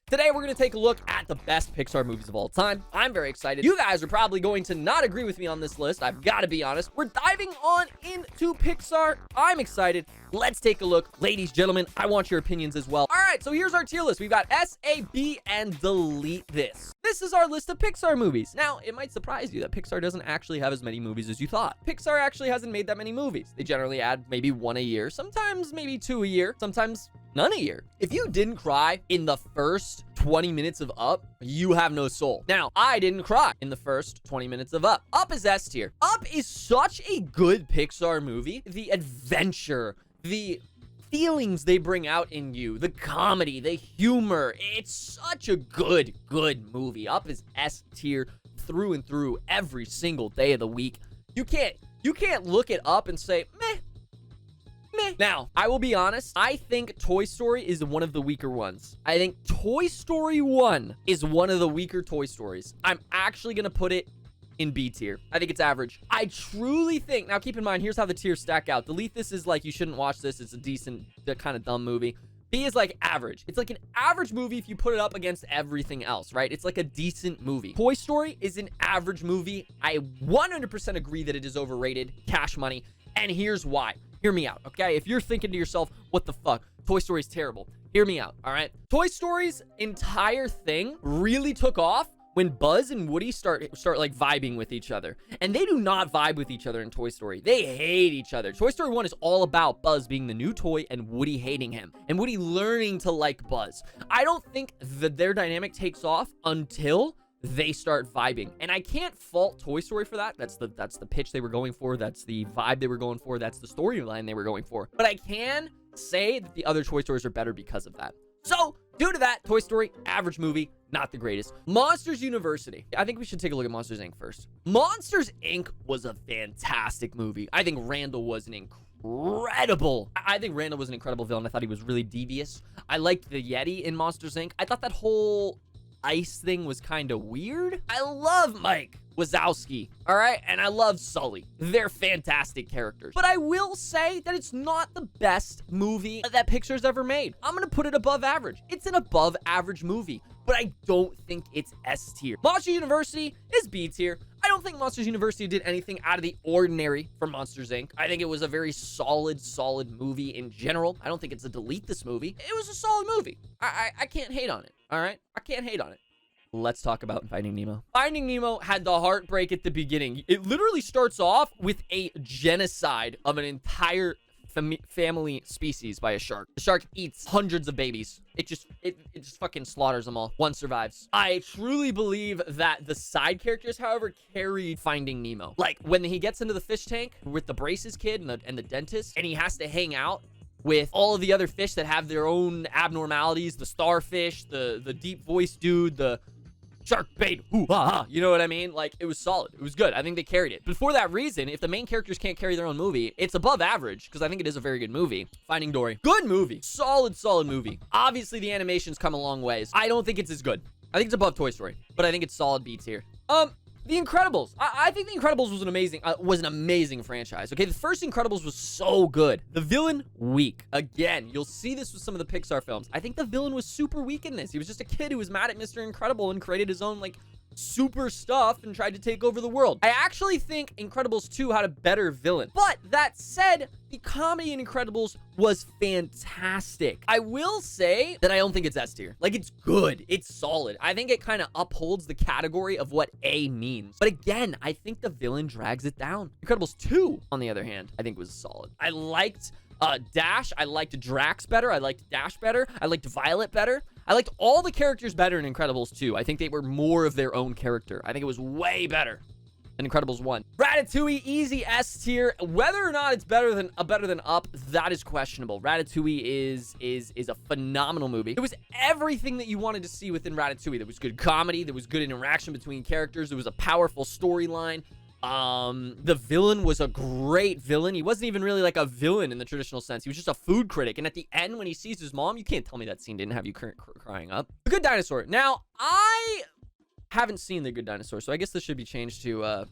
Today, we're going to take a look at the best Pixar movies of all time. I'm very excited. You guys are probably going to not agree with me on this list. I've got to be honest. We're diving on into Pixar. I'm excited. Let's take a look. Ladies, gentlemen, I want your opinions as well. All right, so here's our tier list. We've got S, A, B, and delete this. This is our list of Pixar movies. Now, it might surprise you that Pixar doesn't actually have as many movies as you thought. Pixar actually hasn't made that many movies. They generally add maybe one a year, sometimes maybe two a year, sometimes none a year. If you didn't cry in the first 20 minutes of Up, you have no soul. Now, I didn't cry in the first 20 minutes of Up. Up is S tier. Up is such a good Pixar movie. The adventure, the feelings they bring out in you, the comedy, the humor. It's such a good movie. Up is S tier through and through every single day of the week. You can't look it up and say, meh. Now, I will be honest, I think Toy Story is one of the weaker ones. I think Toy Story 1 is one of the weaker Toy Stories. I'm actually going to put it in B tier. I think it's average. I truly think, now keep in mind, here's how the tiers stack out. Delete this is like, you shouldn't watch this. It's a decent, kind of dumb movie. B is like average. It's like an average movie if you put it up against everything else, right? It's like a decent movie. Toy Story is an average movie. I 100% agree that it is overrated. Cash money. And here's why. Hear me out, okay? If you're thinking to yourself, what the fuck? Toy Story is terrible. Hear me out, all right? Toy Story's entire thing really took off when Buzz and Woody start like vibing with each other. And they do not vibe with each other in Toy Story. They hate each other. Toy Story 1 is all about Buzz being the new toy and Woody hating him. And Woody learning to like Buzz. I don't think that their dynamic takes off until they start vibing. And I can't fault Toy Story for that. That's the pitch they were going for. That's the vibe they were going for. That's the storyline they were going for. But I can say that the other Toy Stories are better because of that. So, due to that, Toy Story, average movie, not the greatest. Monsters University. I think we should take a look at Monsters, Inc. first. Monsters, Inc. was a fantastic movie. I think Randall was an incredible. I think Randall was an incredible villain. I thought he was really devious. I liked the Yeti in Monsters, Inc. I thought that whole ice thing was kind of weird. I love Mike Wazowski, all right? And I love Sully. They're fantastic characters. But I will say that it's not the best movie that Pixar's ever made. I'm gonna put it above average. It's an above average movie, but I don't think it's S tier. Monsters University is B tier. I don't think Monsters University did anything out of the ordinary for Monsters, Inc. I think it was a very solid movie in general. I don't think it's a delete this movie. It was a solid movie. I can't hate on it, all right? I can't hate on it. Let's talk about Finding Nemo. Finding Nemo had the heartbreak at the beginning. It literally starts off with a genocide of an entire family species by a shark. The shark eats hundreds of babies. It just fucking slaughters them all. One survives. I truly believe that the side characters, however, carried Finding Nemo. Like when he gets into the fish tank with the braces kid and the dentist, and he has to hang out with all of the other fish that have their own abnormalities, the starfish, the deep voice dude, the shark bait, hoo-ha-ha, you know what I mean? Like, it was solid. It was good. I think they carried it. But for that reason, if the main characters can't carry their own movie, it's above average, because I think it is a very good movie. Finding Dory. Good movie. Solid movie. Obviously, the animation's come a long ways. I don't think it's as good. I think it's above Toy Story, but I think it's solid B tier. The Incredibles. I think The Incredibles was an amazing franchise. Okay, the first Incredibles was so good. The villain, weak. Again, you'll see this with some of the Pixar films. I think the villain was super weak in this. He was just a kid who was mad at Mr. Incredible and created his own, like, super stuff and tried to take over the world. I actually think Incredibles 2 had a better villain. But that said, the comedy in Incredibles was fantastic. I will say that I don't think it's S tier. Like, it's good. It's solid. I think it kind of upholds the category of what A means. But again, I think the villain drags it down. Incredibles 2, on the other hand, I think was solid. I liked Dash. I liked Drax better. I liked Dash better. I liked Violet better. I liked all the characters better in Incredibles 2. I think they were more of their own character. I think it was way better than Incredibles 1. Ratatouille, easy S tier. Whether or not it's better than Up, that is questionable. Ratatouille is a phenomenal movie. It was everything that you wanted to see within Ratatouille. There was good comedy. There was good interaction between characters. There was a powerful storyline. The villain was a great villain. He wasn't even really like a villain in the traditional sense. He was just a food critic. And at the end, when he sees his mom, you can't tell me that scene didn't have you crying up. The Good Dinosaur. Now, I haven't seen The Good Dinosaur, so I guess this should be changed to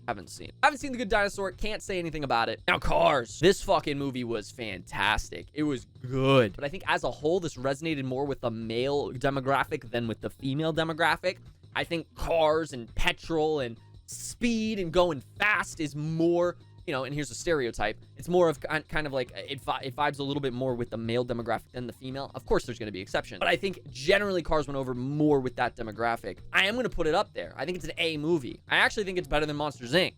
Haven't seen. Haven't seen The Good Dinosaur. Can't say anything about it. Now, Cars. This fucking movie was fantastic. It was good. But I think as a whole, this resonated more with the male demographic than with the female demographic. I think Cars and petrol and speed and going fast is more, you know, and here's a stereotype. It's more of kind of like, it vibes a little bit more with the male demographic than the female. Of course, there's going to be exceptions, but I think generally Cars went over more with that demographic. I am going to put it up there. I think it's an A movie. I actually think it's better than Monsters, Inc.,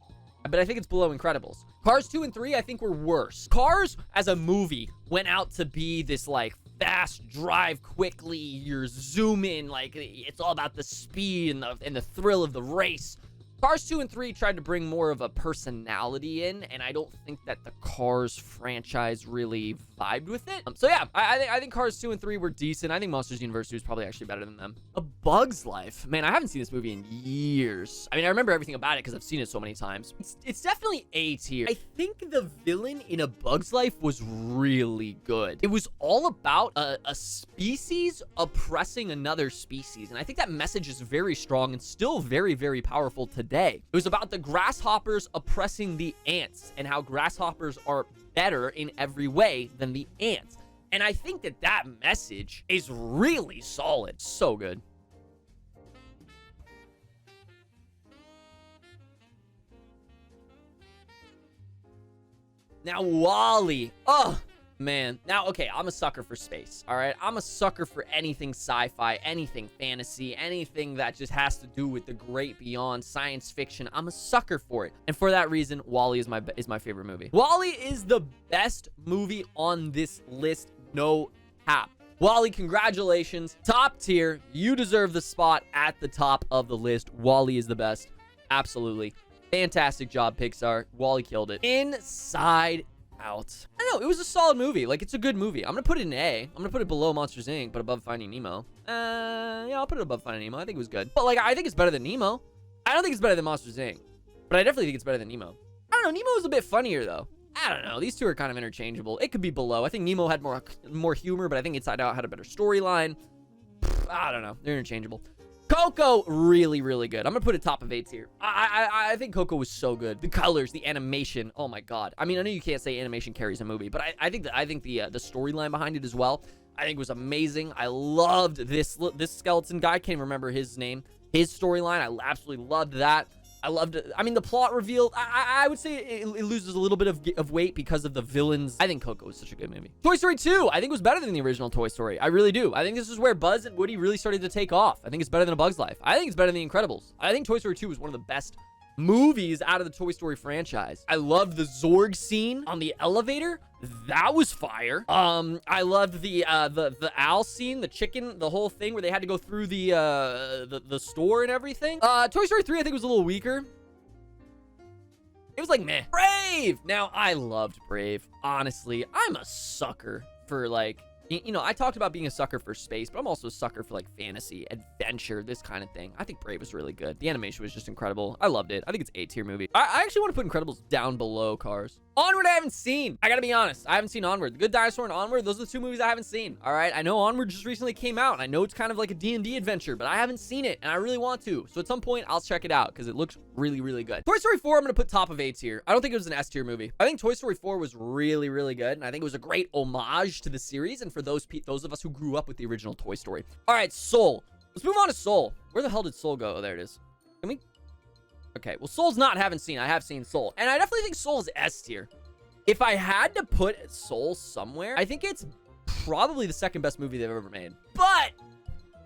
but I think it's below Incredibles. Cars 2 and 3, I think, were worse. Cars, as a movie, went out to be this, like, fast drive quickly, you're zooming, like, it's all about the speed and the thrill of the race. Cars 2 and 3 tried to bring more of a personality in, and I don't think that the Cars franchise really vibed with it. So yeah, I think Cars 2 and 3 were decent. I think Monsters University was probably actually better than them. A Bug's Life. Man, I haven't seen this movie in years. I mean, I remember everything about it because I've seen it so many times. It's definitely A tier. I think the villain in A Bug's Life was really good. It was all about a species oppressing another species, and I think that message is very strong and still very, very powerful today. It was about the grasshoppers oppressing the ants and how grasshoppers are better in every way than the ants. And I think that message is really solid. So good. Now, WALL-E. Oh, man. Now, okay, I'm a sucker for space, all right? I'm a sucker for anything sci-fi, anything fantasy, anything that just has to do with the great beyond, science fiction. I'm a sucker for it. And for that reason, WALL-E is my favorite movie. WALL-E is the best movie on this list, no cap. WALL-E, congratulations. Top tier. You deserve the spot at the top of the list. WALL-E is the best. Absolutely. Fantastic job, Pixar. WALL-E killed it. Inside Out. I don't know. It was a solid movie. Like, it's a good movie. I'm going to put it in A. I'm going to put it below Monsters, Inc., but above Finding Nemo. Yeah, I'll put it above Finding Nemo. I think it was good. But, like, I think it's better than Nemo. I don't think it's better than Monsters, Inc., but I definitely think it's better than Nemo. I don't know. Nemo was a bit funnier, though. I don't know. These two are kind of interchangeable. It could be below. I think Nemo had more humor, but I think Inside Out had a better storyline. I don't know. They're interchangeable. Coco, really, really good. I'm gonna put it top of A tier. I think Coco was so good. The colors, the animation. Oh my god. I mean, I know you can't say animation carries a movie, but I think the storyline behind it as well, I think was amazing. I loved this skeleton guy. I can't even remember his name. His storyline, I absolutely loved that. I loved it. I mean, the plot revealed, I would say it loses a little bit of weight because of the villains. I think Coco was such a good movie. Toy Story 2, I think was better than the original Toy Story. I really do. I think this is where Buzz and Woody really started to take off. I think it's better than A Bug's Life. I think it's better than The Incredibles. I think Toy Story 2 was one of the best movies out of the Toy Story franchise. I loved the Zorg scene on the elevator. That was fire. I loved the owl scene, the chicken, the whole thing where they had to go through the store and everything. Toy Story 3, I think, was a little weaker. It was like meh. Brave! Now, I loved Brave. Honestly, I'm a sucker for, like, you know, I talked about being a sucker for space, but I'm also a sucker for, like, fantasy, adventure, this kind of thing. I think Brave was really good. The animation was just incredible. I loved it. I think it's A-tier movie. I actually want to put Incredibles down below Cars. Onward, I haven't seen. I gotta be honest. I haven't seen Onward. The Good Dinosaur and Onward, those are the two movies I haven't seen. All right? I know Onward just recently came out, and I know it's kind of like a D&D adventure, but I haven't seen it, and I really want to. So at some point, I'll check it out, because it looks really, really good. Toy Story 4, I'm gonna put top of A-tier. I don't think it was an S-tier movie. I think Toy Story 4 was really, really good, and I think it was a great homage to the series, and for those of us who grew up with the original Toy Story. All right, Soul. Let's move on to Soul. Where the hell did Soul go? Oh, there it is. Can we? Okay, well, Soul's not haven't seen. I have seen Soul, and I definitely think Soul is S-tier. If I had to put Soul somewhere, I think it's probably the second best movie they've ever made. But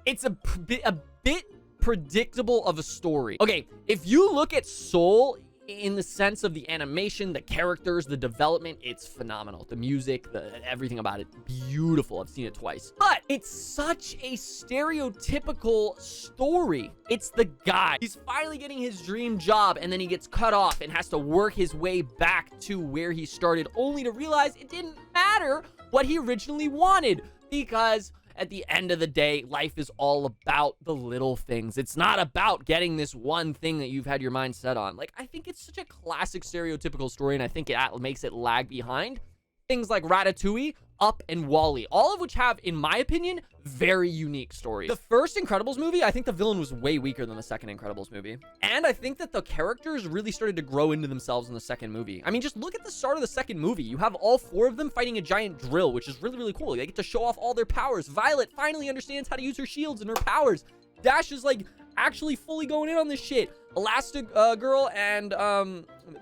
it's a bit predictable of a story. Okay, if you look at Soul in the sense of the animation, the characters, the development, it's phenomenal. The music, everything about it, beautiful. I've seen it twice. But it's such a stereotypical story. It's the guy. He's finally getting his dream job, and then he gets cut off and has to work his way back to where he started, only to realize it didn't matter what he originally wanted, because at the end of the day, life is all about the little things. It's not about getting this one thing that you've had your mind set on. Like, I think it's such a classic stereotypical story, and I think it makes it lag behind things like Ratatouille, Up, and Wall-E, all of which have, in my opinion, very unique stories. The first Incredibles movie, I think the villain was way weaker than the second Incredibles movie. And I think that the characters really started to grow into themselves in the second movie. I mean, just look at the start of the second movie. You have all 4 of them fighting a giant drill, which is really, really cool. They get to show off all their powers. Violet finally understands how to use her shields and her powers. Dash is like actually fully going in on this shit. Elastic Girl and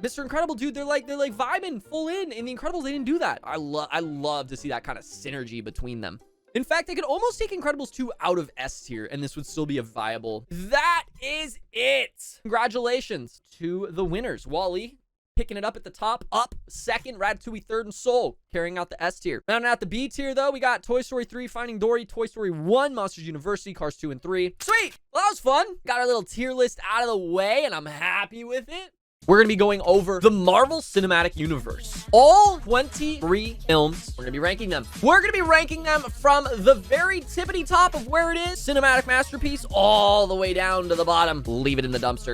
Mr. Incredible, dude, they're like vibing full in. In the Incredibles, they didn't do that. I love to see that kind of synergy between them. In fact, I could almost take Incredibles 2 out of S tier, and this would still be a viable. That is it. Congratulations to the winners. Wall-E picking it up at the top. Up second, Ratatouille third, and Soul carrying out the S tier. Rounding out the B tier, though, we got Toy Story 3, Finding Dory, Toy Story 1, Monsters University, Cars 2 and 3. Sweet! Well, that was fun. Got our little tier list out of the way, and I'm happy with it. We're going to be going over the Marvel Cinematic Universe. All 23 films. We're going to be ranking them. We're going to be ranking them from the very tippity top of where it is, cinematic masterpiece, all the way down to the bottom. Leave it in the dumpster.